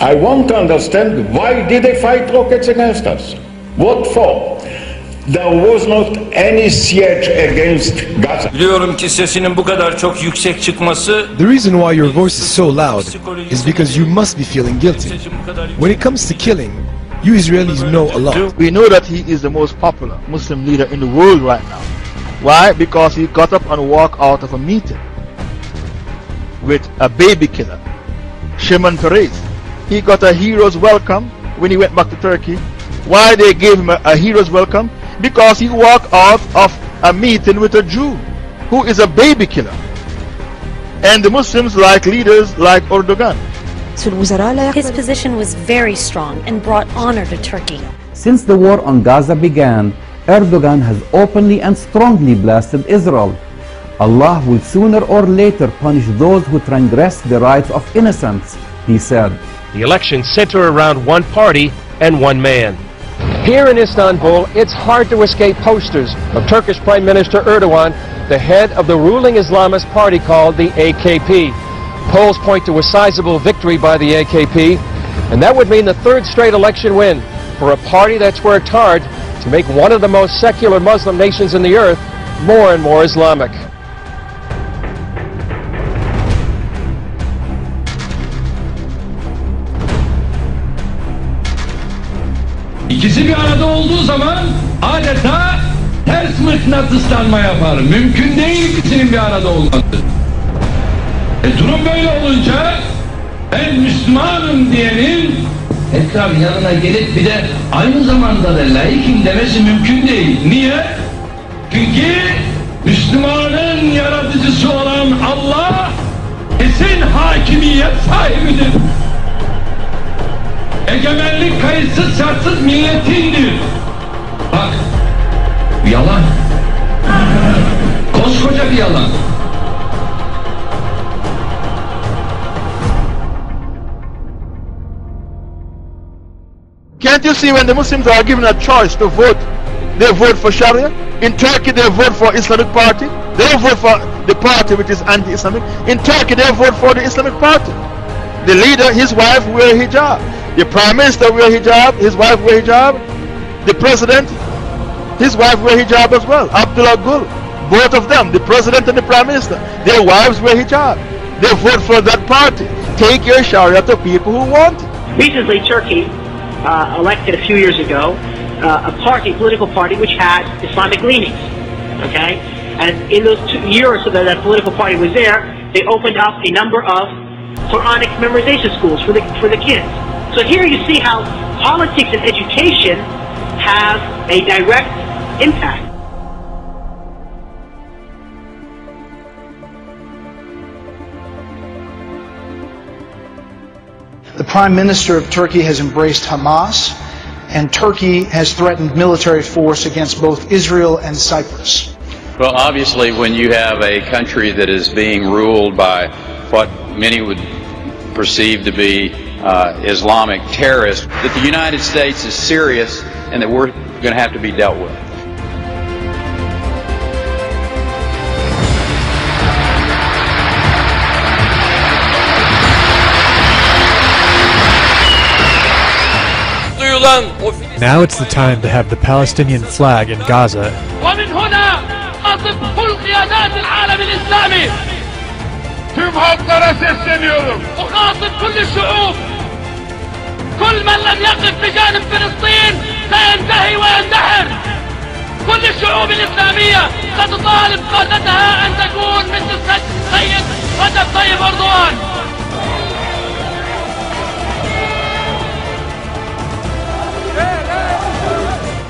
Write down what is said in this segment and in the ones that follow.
I want to understand, why did they fight rockets against us? What for? There was not any siege against Gaza. Biliyorum ki sesinin bu kadar çok yüksek çıkması. The reason why your voice is so loud is because you must be feeling guilty. When it comes to killing, you Israelis know a lot. We know that he is the most popular Muslim leader in the world right now. Why? Because he got up and walked out of a meeting with a baby killer, Shimon Peres. He got a hero's welcome when he went back to Turkey. Why they gave him a hero's welcome? Because he walked out of a meeting with a Jew who is a baby killer. And the Muslims like leaders like Erdogan. His position was very strong and brought honor to Turkey. Since the war on Gaza began, Erdogan has openly and strongly blasted Israel. Allah will sooner or later punish those who transgress the rights of innocents, he said. The elections center around one party and one man. Here in Istanbul, it's hard to escape posters of Turkish Prime Minister Erdogan, the head of the ruling Islamist party called the AKP. Polls point to a sizable victory by the AKP, and that would mean the third straight election win for a party that's worked hard to make one of the most secular Muslim nations in the earth more and more Islamic. İkisi bir arada olduğu zaman adeta ters mıknatıslanma yapar. Mümkün değil ikisinin bir arada olması. Durum böyle olunca ben Müslümanım diyenin tekrar yanına gelip bir de aynı zamanda da laikim demesi mümkün değil. Niye? Çünkü Müslümanın yaratıcısı olan Allah kesin hakimiyet sahibidir. Egemenlik kayıtsız şartsız milletindir. Bak, yalan. Koskoca bir yalan. Can't you see when the Muslims are given a choice to vote, they vote for Sharia? In Turkey they vote for Islamic Party. They vote for the party which is anti-Islamic. In Turkey they vote for the Islamic Party. The leader, his wife wear hijab. The Prime Minister wear hijab, his wife wear hijab. The President, his wife wear hijab as well. Abdullah Gül, both of them, the President and the Prime Minister, their wives wear hijab. They vote for that party. Take your Sharia to people who want it. Recently, Turkey elected a few years ago a political party which had Islamic leanings. Okay, and in those 2 years so that that political party was there, they opened up a number of Quranic memorization schools for the kids. So here you see how politics and education have a direct impact. The Prime Minister of Turkey has embraced Hamas, and Turkey has threatened military force against both Israel and Cyprus. Well, obviously, when you have a country that is being ruled by what many would perceive to be Islamic terrorists, that the United States is serious and that we're going to have to be dealt with. Now it's the time to have the Palestinian flag in Gaza. Tüm halklara sesleniyorum. أخاطب كل الشعوب. كل من لم يقف بجانب فلسطين سينتهي ويندحر. كل الشعوب الإسلامية ستطالب قادتها أن تكون مثل السيد رجب طيب أردوغان.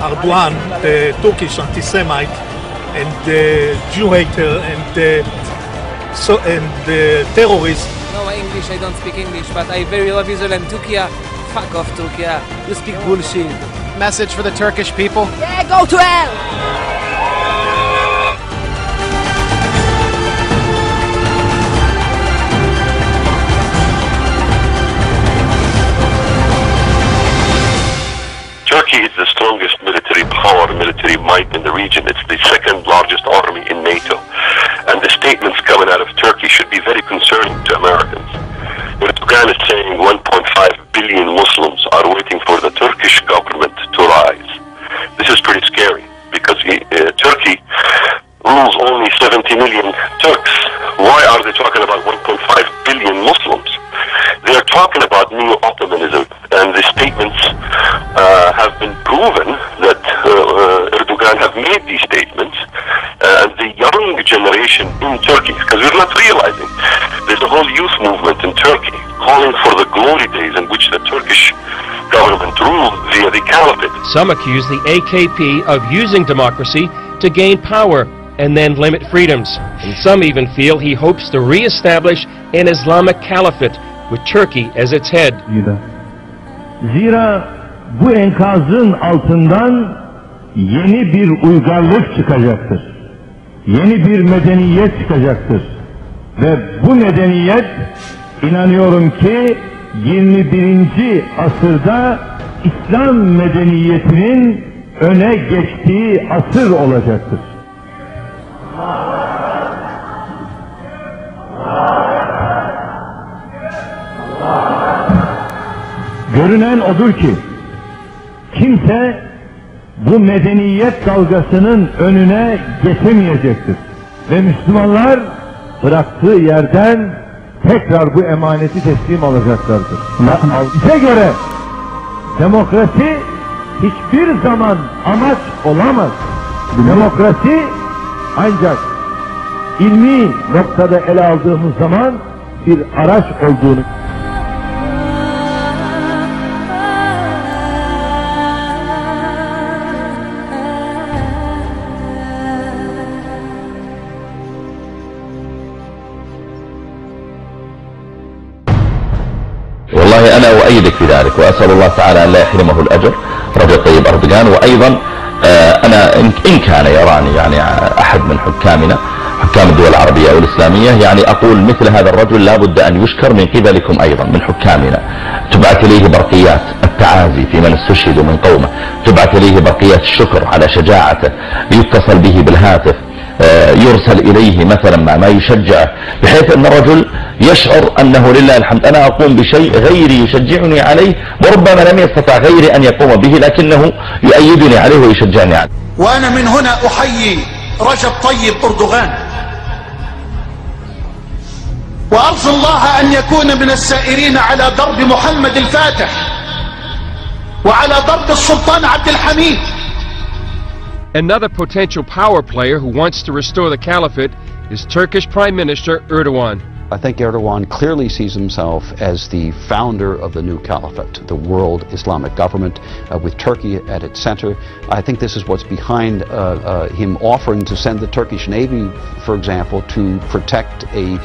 Erdogan, the Turkish anti-Semite and the Jew hater and the terrorist. No, English, I don't speak English, but I very love Israel and Turkey. Fuck off, Turkey. You speak bullshit. Message for the Turkish people? Yeah, go to hell! Turkey is the strongest military power, military might in the region. It's the second largest army in NATO. And the statements coming out of Turkey should be very concerning to Americans. Erdogan is saying 1.5 billion Muslims are waiting for the Turkish government to rise. This is pretty scary because Turkey rules only 70 million Turks. Why are they talking about 1.5 billion Muslims? They are talking about new Ottomanism, and the statements have been proven that Erdogan have made these statements. The young generation in Turkey, because we're not realizing, there's a whole youth movement in Turkey calling for the glory days in which the Turkish government ruled via the caliphate. Some accuse the AKP of using democracy to gain power and then limit freedoms. And some even feel he hopes to re-establish an Islamic caliphate with Turkey as its head. Zira bu enkazın altından yeni bir uygarlık çıkacaktır. Yeni bir medeniyet çıkacaktır. Ve bu medeniyet inanıyorum ki 21. asırda İslam medeniyetinin öne geçtiği asır olacaktır. Görünen odur ki kimse bu medeniyet dalgasının önüne geçemeyecektir. Ve Müslümanlar bıraktığı yerden tekrar bu emaneti teslim alacaklardır. Bize göre demokrasi hiçbir zaman amaç olamaz. Demokrasi ancak ilmi noktada ele aldığımız zaman bir araç olduğunu. والله أنا أؤيدك في ذلك وأسأل الله تعالى أن لا يحرمه الأجر رجب طيب أردوغان. وأيضا أنا إن كان يراني يعني أحد من حكامنا حكام الدول العربية والإسلامية يعني أقول مثل هذا الرجل لابد أن يشكر من قبلكم أيضا من حكامنا. تبعث إليه برقيات التعازي في من استشهدوا من قومه، تبعث إليه برقيات الشكر على شجاعته، يتصل به بالهاتف، يرسل إليه مثلا ما يشجعه، بحيث أن الرجل يشعر أنه لله الحمد أنا أقوم بشيء غيري يشجعني عليه، وربما لم يستطع غيري أن يقوم به لكنه يؤيدني عليه ويشجعني عليه. وأنا من هنا أحيي رجب طيب أردوغان، وأرجو الله أن يكون من السائرين على درب محمد الفاتح وعلى درب السلطان عبد الحميد. Another potential power player who wants to restore the caliphate is Turkish Prime Minister Erdogan. I think Erdogan clearly sees himself as the founder of the new caliphate, the world Islamic government, with Turkey at its center. I think this is what's behind him offering to send the Turkish Navy, for example, to protect a,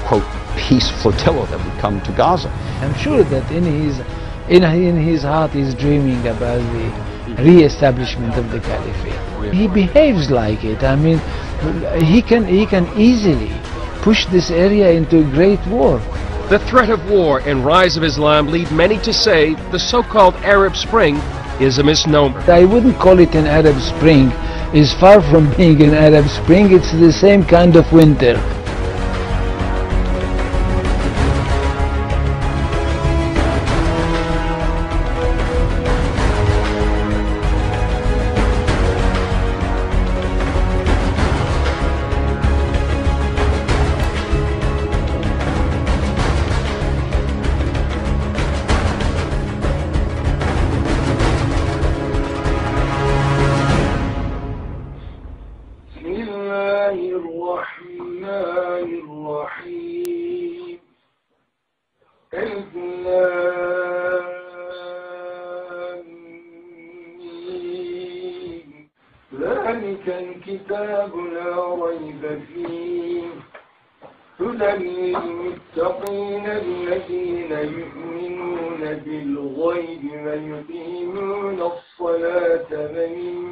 quote, peace flotilla that would come to Gaza. I'm sure that in his heart he's dreaming about the re-establishment of the caliphate. He behaves like it. I mean, he can easily push this area into a great war. The threat of war and rise of Islam lead many to say the so-called Arab Spring is a misnomer. I wouldn't call it an Arab Spring. It's far from being an Arab Spring. It's the same kind of winter. ذلك الكتاب لا ريب فيه هدى للمتقين الذين يؤمنون بالغيب ويقيمون الصلاة ومما